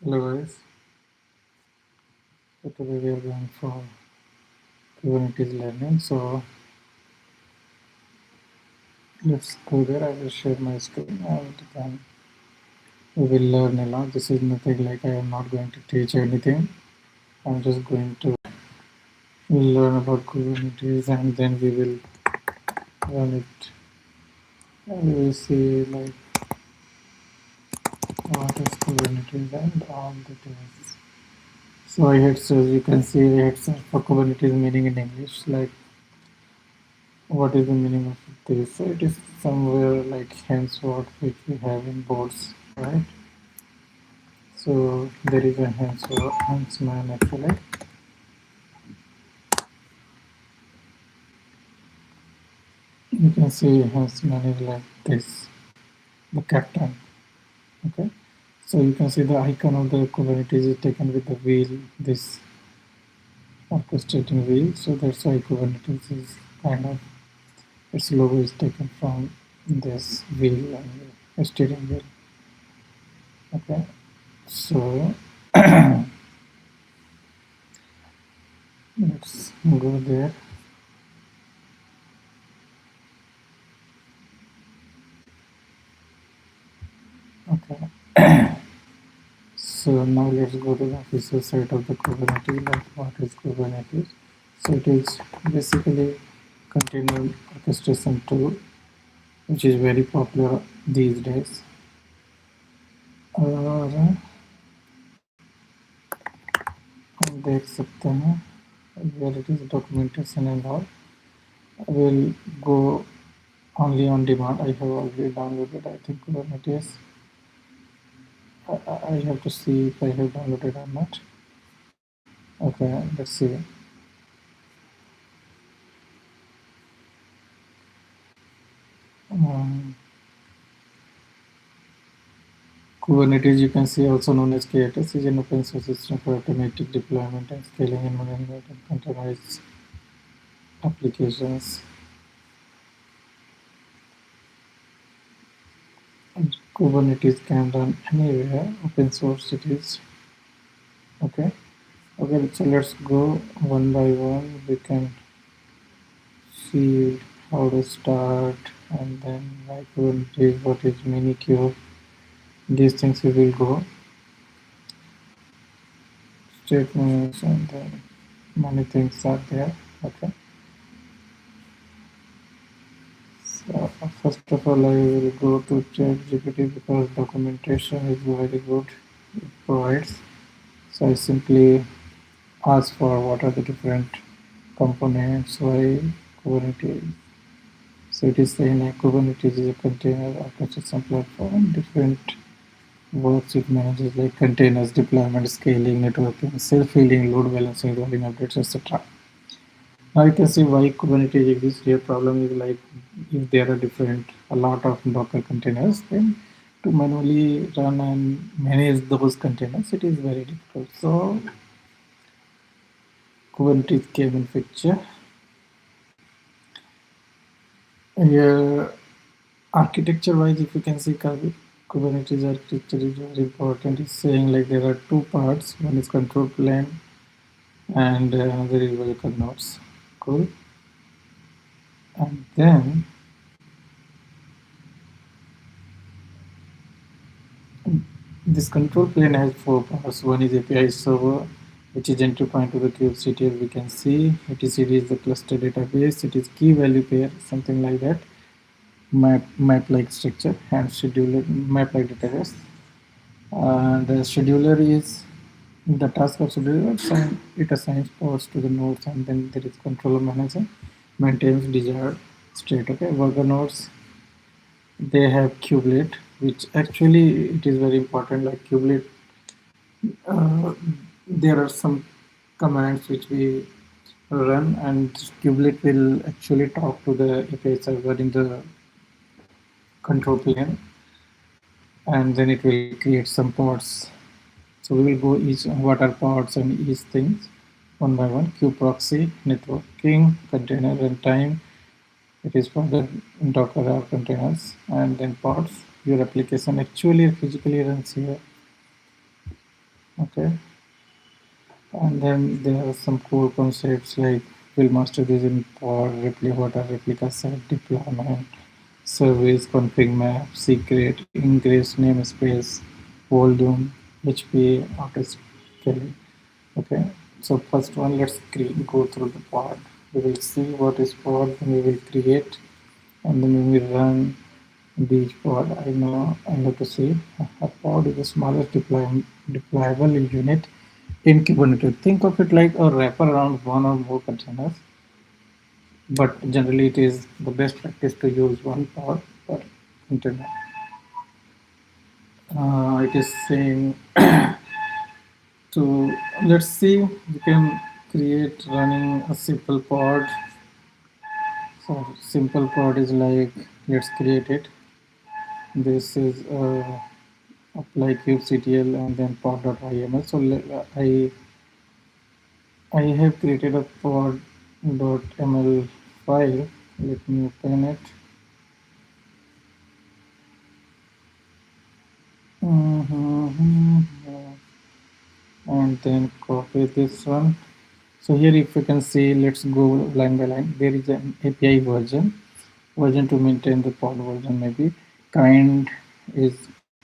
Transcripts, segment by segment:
Hello guys, so today we are going for Kubernetes learning. So let's go there. I will share my screen and then we will learn a lot. This is nothing like I am not going to teach anything. I'm just going to learn about Kubernetes and then we will run it and we will see like what is Kubernetes and all details. So I had, so you can see I had searched for Kubernetes meaning in English, like what is the meaning of this. So it is somewhere like henceforth which we have in boards, right? So there is a huntsman actually. You can see huntsman is like this, the captain. Okay. So you can see the icon of the Kubernetes is taken with the wheel, this orchestrating wheel. So that's why Kubernetes is kind of, its logo is taken from this wheel and steering wheel. Okay. So let's go there. Okay. So now let's go to the official site of the Kubernetes. Like what is Kubernetes? So it is basically container orchestration tool, which is very popular these days. और हम देख सकते हैं where it is documentation and all. I will go only on demand. I have already downloaded, I think, Kubernetes. I have to see if I have downloaded or not. Okay, let's see. Kubernetes, you can see, also known as Kubernetes, is an open source system for automatic deployment and scaling and management of containerized applications. And Kubernetes can run anywhere, open source it is. Okay. Okay, so let's go one by one. We can see how to start and then like Kubernetes, what is Minikube. These things we will go. Statements and then many things are there. Okay. So first of all, I will go to ChatGPT because documentation is very good. It provides. So I simply ask for what are the different components, why Kubernetes. So it is saying that Kubernetes is a container orchestration platform. Different works it manages like containers, deployment, scaling, networking, self-healing, load balancing, rolling updates, etc. Now you can see why Kubernetes exists here. Problem is like if there are a lot of Docker containers, then to manually run and manage those containers, it is very difficult. So Kubernetes came in picture. Here, architecture-wise, if you can see Kubernetes architecture is very important. It's saying like there are two parts. One is control plane, and another is worker nodes. Cool. And then this control plane has four parts. One is API server, which is entry point to the kubectl. We can see etcd is the cluster database. It is key value pair, something like that. Map like structure and scheduler, map like database. The scheduler is the task of scheduler. It assigns pods to the nodes, and then there is controller manager maintains desired state. Okay, worker nodes, they have kubelet, which actually it is very important. Like kubelet, there are some commands which we run, and kubelet will actually talk to the API server in the control plane, and then it will create some pods. So we will go each what are pods and each things one by one. Kube proxy, networking, container runtime. It is for the Docker or containers, and then pods. Your application actually physically runs here. Okay, and then there are some core concepts like will master this in pod, what are replica set, deployment, service, config map, secret, ingress, namespace, volume, HPA, auto scaling. Okay, so first one, let's go through the pod. We will see what is pod, then we will create, and then we will run the pod. I know I have to say a pod is the smallest deployable unit in Kubernetes. Think of it like a wrapper around one or more containers, but generally it is the best practice to use one pod per container. It is saying to, let's see, you can create running a simple pod. So simple pod is like, let's create it. This is apply kubectl and then pod.yml. So I have created a pod.ml file. Let me open it. Mhm. And then copy this one. So here if you can see, let's go line by line. There is an API version to maintain the pod version maybe. Kind is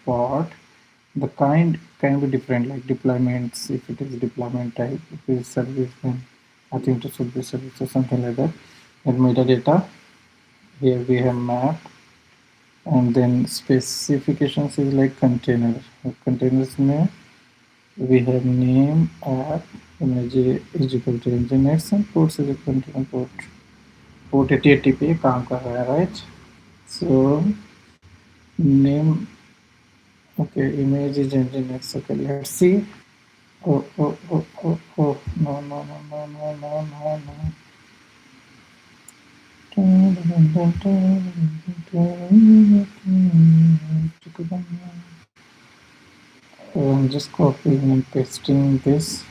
pod. The kind can be different, like deployments. If it is deployment type, if it is service, then I think it should be service or something like that. And metadata, here we have map, and then specifications is like container. Containers name, we have name, app, image is equal to nginx, and ports is equal to port 8080 पे काम कर रहा है, right? So name, okay, image is nginx. Okay, let's see. Oh, no, no, no, no, no, no, no, no. I'm just copying and pasting this.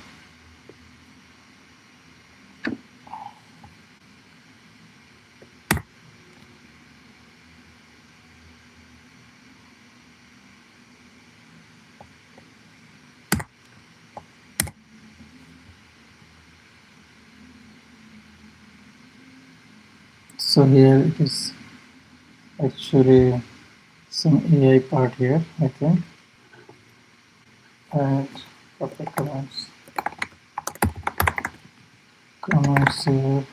So here it is actually some AI part here, I think. And copy commands here.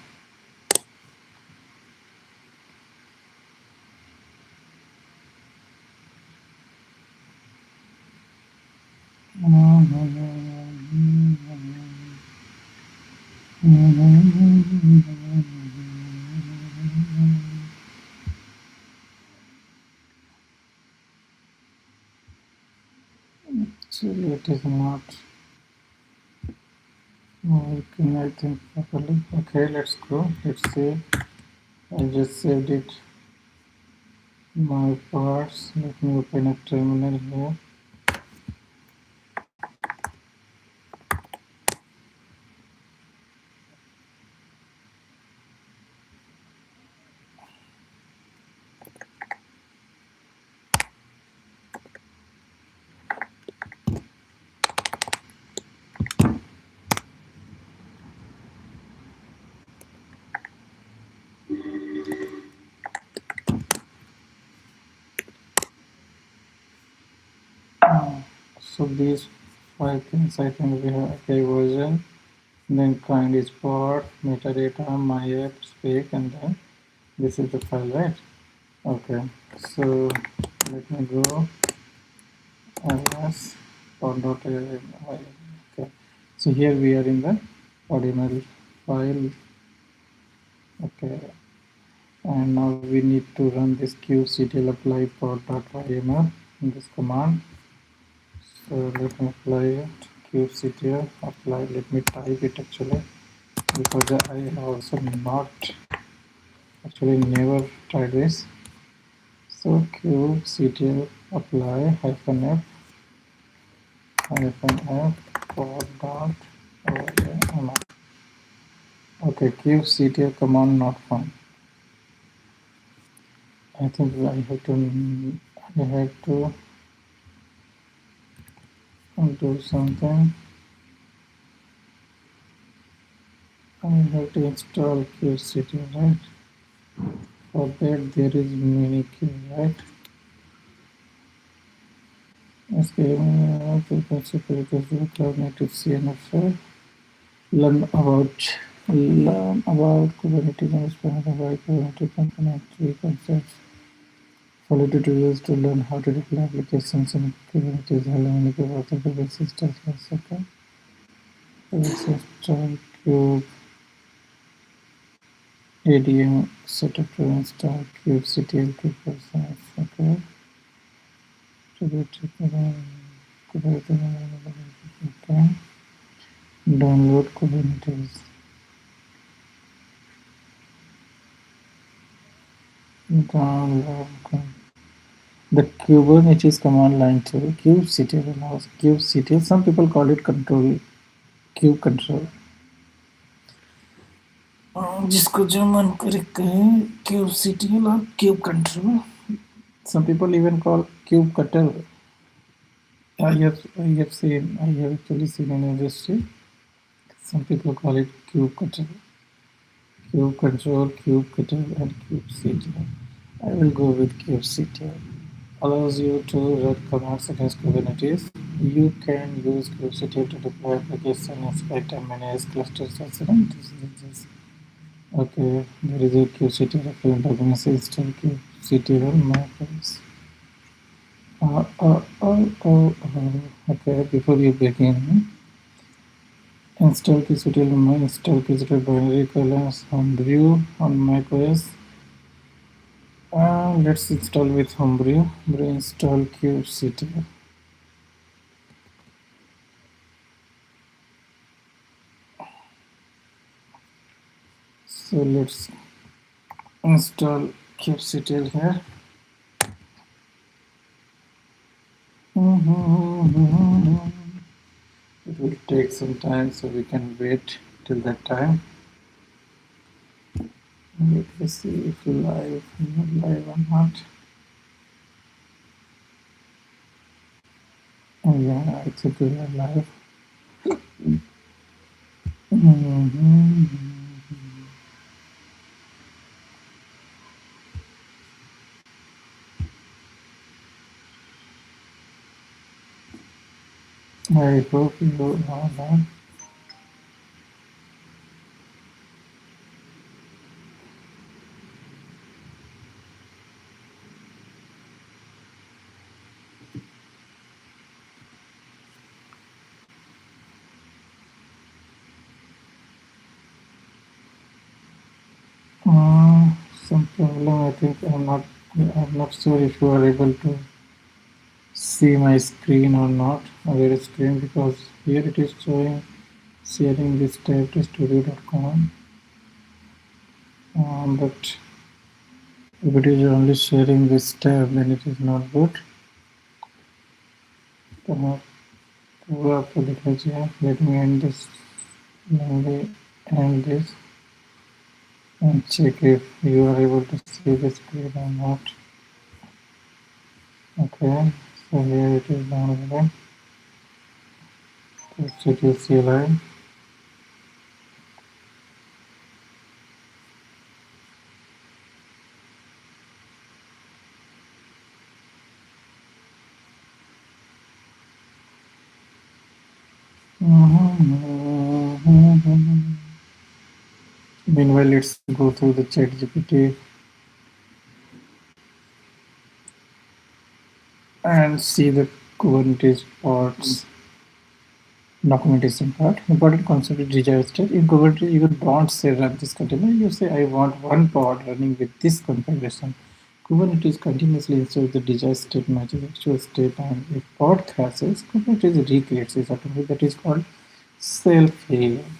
Actually, it is not working, I think, properly. Okay, let's go. Let's see. I just saved it. My parts. Let me open a terminal here. So these five things, I think we have API version, then kind is part, metadata, my app, spec, and then this is the file, right? Okay, so let me go ls okay. So here we are in the ordinal file. Okay, and now we need to run this kubectl apply pod.yml in this command. So let me apply it, kubectl apply. Let me type it actually, because I have also not actually never tried this. So kubectl apply -f pod dot okay, kubectl command not found. I think I have to do something. I have to install QCT, right? For that there is mini Q, right? Okay, security Kubernetes CNF. Learn about Kubernetes and explain why Kubernetes component three concepts. Follow tutorials to learn how to deploy applications in Kubernetes. Hello, many about the Kubernetes stuff. Okay. Install Kube ADM setup to install kubectl 2%. Okay. Okay. Download Kubernetes. Download. The Kubernetes command line tool kubectl allows kubectl. Some people call it control kube control. जिसको जो मन करे कहे kubectl or kube control. Some people even call kube cutter. I have actually seen in industry. Some people call it kube cutter. Cube control, kube cutter, and kubectl. I will go with kubectl. Allows you to run commands against Kubernetes. You can use kubectl to deploy application, inspect and manage clusters, etc. Okay, there is a kubectl reference document install kubectl on macOS. Okay, before you begin, install kubectl install kubectl binary colors homebrew on macOS. Let's install with homebrew. Install kubectl. So let's install kubectl here. It will take some time, so we can wait till that time. Let me see if live or not. Oh yeah, I think we are live. I hope you are live. Some problem. I think I'm not sure if you are able to see my screen or not, our screen, because here it is showing sharing this tab to studio.com, but if it is only sharing this tab, then it is not good. पूरा आपको दिखना चाहिए. Let me end this. Let me end this and check if you are able to see the screen or not. Okay, so here it is downloading. Check your CLI. Meanwhile, let's go through the ChatGPT and see the Kubernetes parts documentation part. Important concept is desire state. In Kubernetes, you don't say run this container. You say I want one pod running with this configuration. Kubernetes continuously ensures the desired state matches actual state, and if pod crashes, Kubernetes recreates this automatically. That is called self-healing.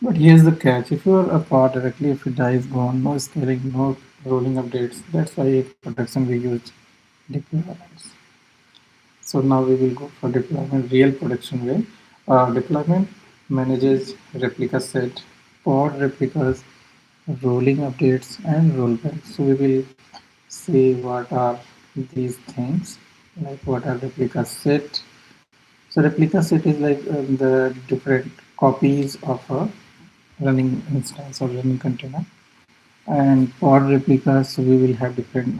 But here's the catch: if you are a pod directly, if it dies, gone, no scaling, no rolling updates. That's why in production we use deployments. So now we will go for deployment, real production way. Deployment manages replica set, pod replicas, rolling updates, and rollbacks. So we will see what are these things. Like what are replica set? So replica set is like the different copies of a running instance or running container. And pod replicas, we will have different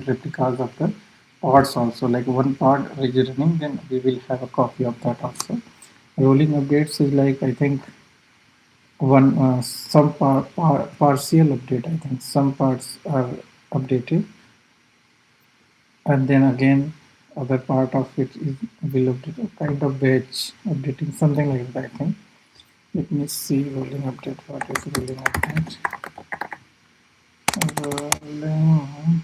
replicas of the pods also. Like one pod is running, then we will have a copy of that also. Rolling updates is like, I think, one partial update. I think some parts are updated, and then again other part of it is will update, a kind of batch updating, something like that. I think. Let me see rolling update. What is rolling update? Rolling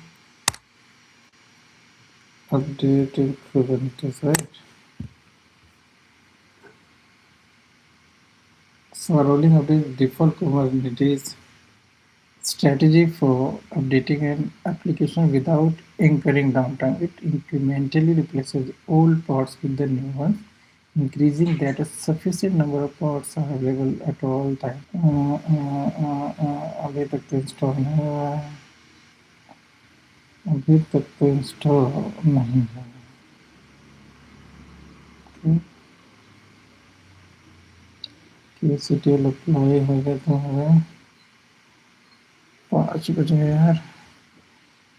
update in Kubernetes, right? So rolling update default Kubernetes strategy for updating an application without incurring downtime. It incrementally replaces old pods with the new ones, increasing that a sufficient number of pods are available at all times. अभी तक तो install है, अभी तक तो install नहीं है. KCTL apply हो गया तो है 5 बजे यार.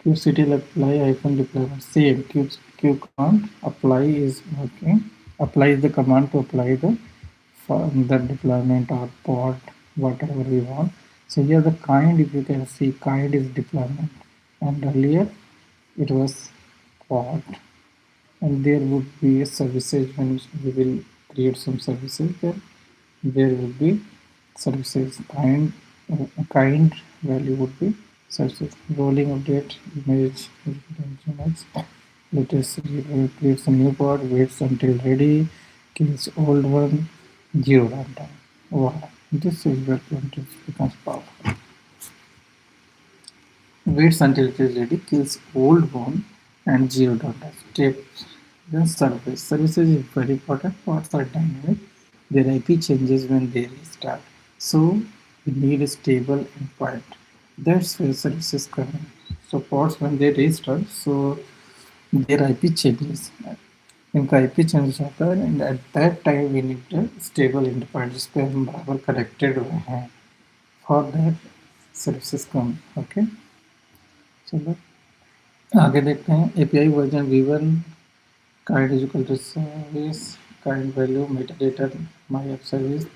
kubectl apply hyphen deployment same kubectl apply is working. Apply is the command to apply the deployment or pod, whatever we want. So here the kind, if you can see, kind is deployment, and earlier it was pod, and there would be services. When we will create some services, then there would be services. Kind value would be services. Rolling update image. Let us create some new pod, waits until ready, kills old one, zero runtime. Wow, this is where Kubernetes becomes powerful. Waits until it is ready, kills old one, and zero runtime. Steps. Then service. Services is very important. Pods are dynamic. Their IP changes when they restart. So we need a stable endpoint. That's where services come in. So pods, when they restart, so their IP changes. इनका IP change होता है, and at that time we need a stable endpoint जिस पे हम बराबर connected हुए हैं. For that services come. Okay. चलो आगे देखते हैं. API version v1, kind is equal to service, kind value, metadata, my app service,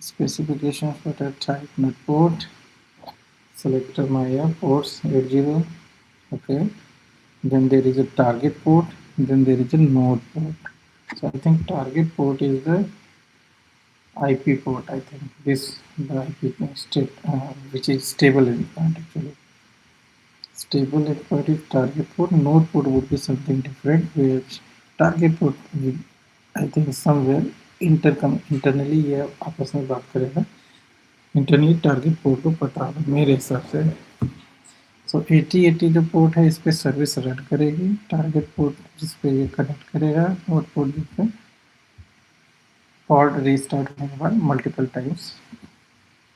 specification for the type, not port, selector my app, ports 80. Okay. Then there is a target port, then there is a node port. So I think target port is the IP port. I think this the IP state which is stable endpoint actually. Stable endpoint is target port. Node port would be something different. Which target port will, I think somewhere internally ये आपस में बात करेगा. Internally target port को पता होगा मेरे हिसाब से. सो 8080 जो पोर्ट है इस पे सर्विस रन करेगी. टारगेट पोर्ट जिस पे ये कनेक्ट करेगा, नोड पोर्ट जिस पे पॉड रीस्टार्ट होने के बाद मल्टीपल टाइम्स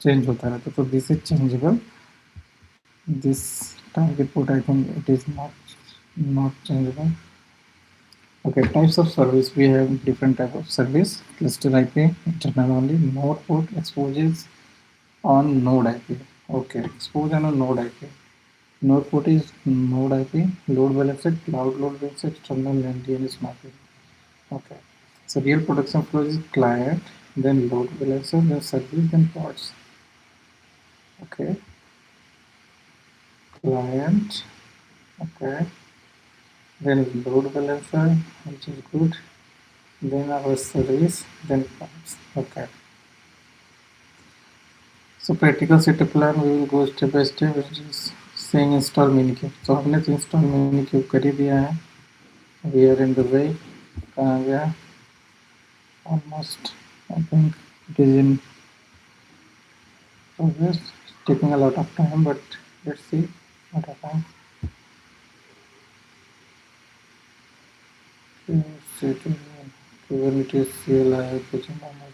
चेंज होता रहता. तो this is changeable. This target port, I think it is not changeable. Okay, types of service. We have different type of service. Cluster IP, internal only. Node port exposes on node IP. Okay, expose on a node IP. Node port is node IP. Load balancer, cloud load balancer, external and DNS mapping. Okay, so real production flow is client, then load balancer, then service, then pods. Okay, client. Okay, then load balancer, which is good. Then our service, then pods. Okay. So practical setup plan, we will go step by step, which is saying install minikube. So हमने तो install minikube कर ही दिया है. We are in the way. कहाँ गया? Almost. I think it is in progress. It's taking a lot of time, but let's see what happens. Kubernetes CLI pitching on my.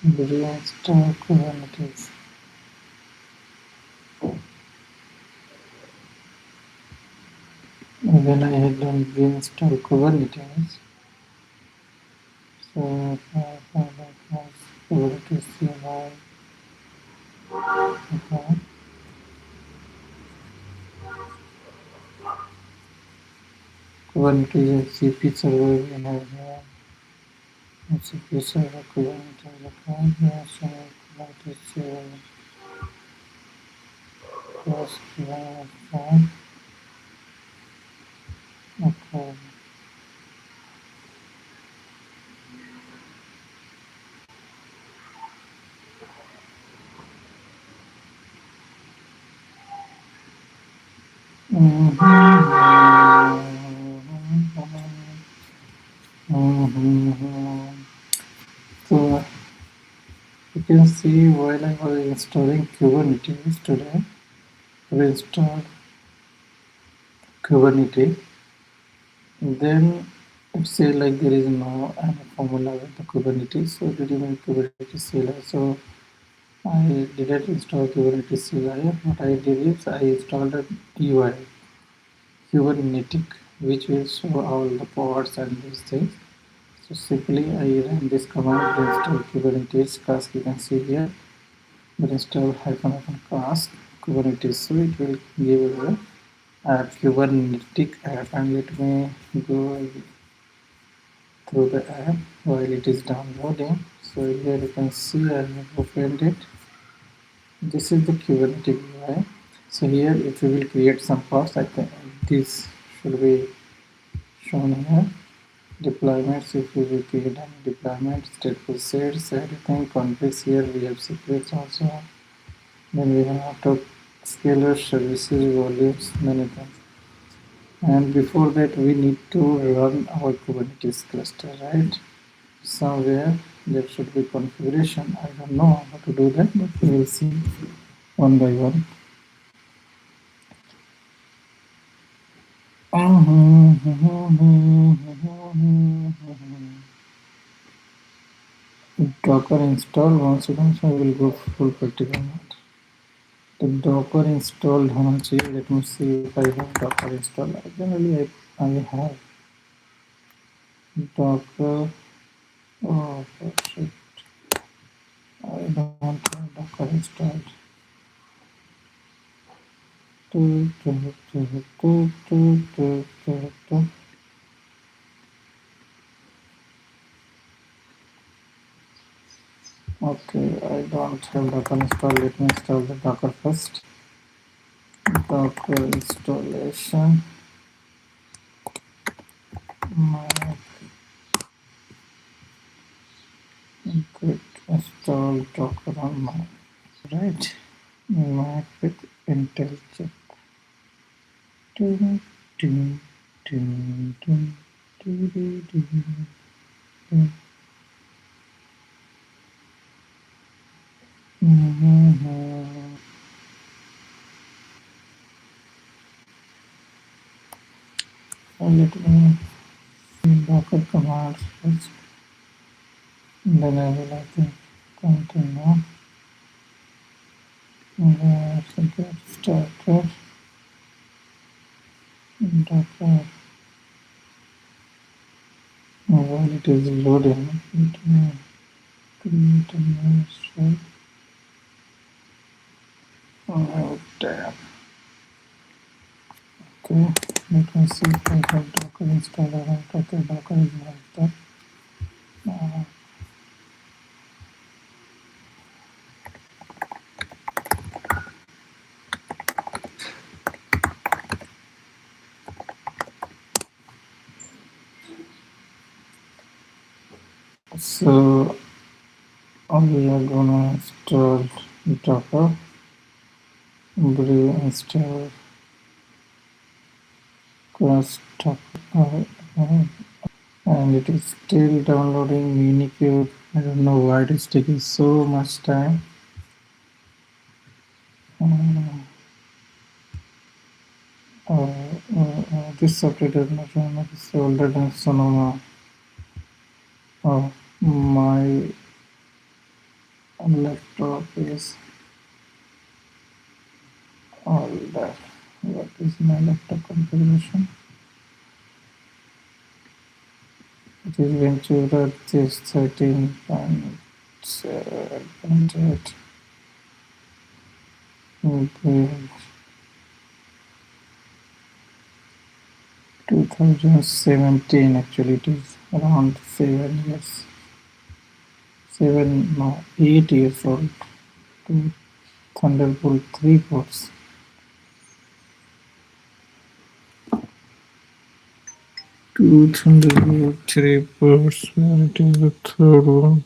Reinstall Kubernetes. When I had done reinstall Kubernetes, so Kubernetes CLI, okay. Kubernetes and CP server we have here. CP server Kubernetes account, yeah, so Kubernetes server plus Kubernetes, okay. So you can see while I was installing Kubernetes today, we installed Kubernetes. Then it say like there is no any formula with the Kubernetes. So did you make Kubernetes CLI? So I didn't install Kubernetes CLI. What I did is I installed a UI Kubernetes, which will show all the pods and these things. So simply I run this command install Kubernetes cask. You can see here, but install hyphen cask Kubernetes. So it will give us a Kubernetes app, and let me go through the app while it is downloading. So here you can see I have opened it. This is the Kubernetes UI. So here if you will create some pods, I think this should be shown here. Deployments, if you will create any deployment, stateful sets, everything, configs, here we have secrets also. Then we have auto scalar services, volumes, many things. And before that we need to run our Kubernetes cluster, right? Somewhere there should be configuration. I don't know how to do that, but we will see one by one. Docker install. Once again, I will go full practical mode. The Docker installed होना चाहिए. Let me see if I have Docker installed. Generally I have Docker. Oh shit, I don't have Docker installed. Okay, I don't have Docker installed. Let me install the Docker first. Docker installation. Quick install Docker on Mac. Right, Mac with Intel chip. Dun, dun, dun, dun, dun, dun, dun, dun. Let me see Docker commands first. Then I will, I think, continue. Get started. Docker. While it is loading, let me create a new shell. New tab. Okay, let me see if I have Docker installed or not. Okay, Docker is not there. So we are gonna install Docker, brew install cross Docker, and it is still downloading Minikube. I don't know why it is taking so much time. This software is not run. This is older than Sonoma. Oh, my laptop is all that. What is my laptop configuration? It is Ventura this 13.7.8. Okay. 2017 actually it is around 7 years. 8 years old. Two Thunderbolt 3 ports. Two Thunderbolt 3 ports. Where it is the third one.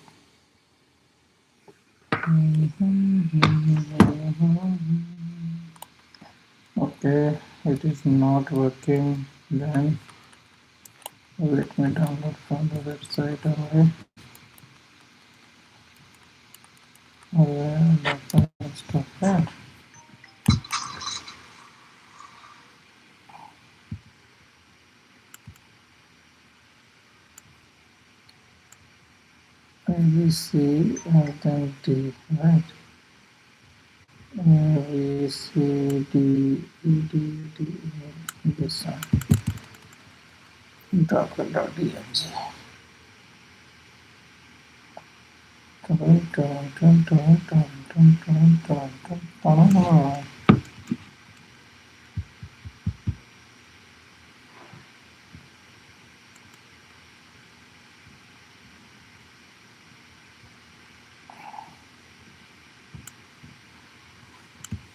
Okay, it is not working. Then let me download from the website away. Stop that. ABC identity, right? ABCDED, this one. Docker.dmg.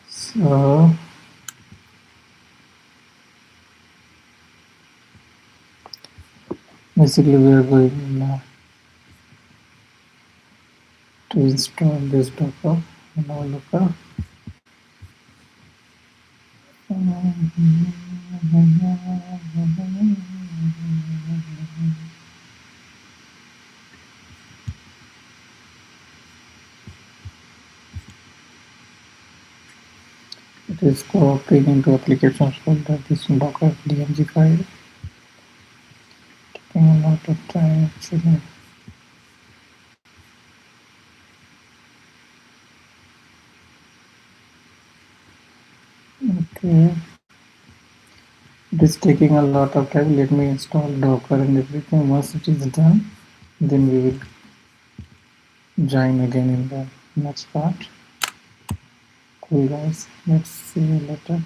So basically we are going to install this Docker in our local. It is copying into applications folder this Docker DMG file. Taking a lot of time actually. Okay. It is taking a lot of time. Let me install Docker and everything. Once it is done, then we will join again in the next part. Cool guys. Let's see you later.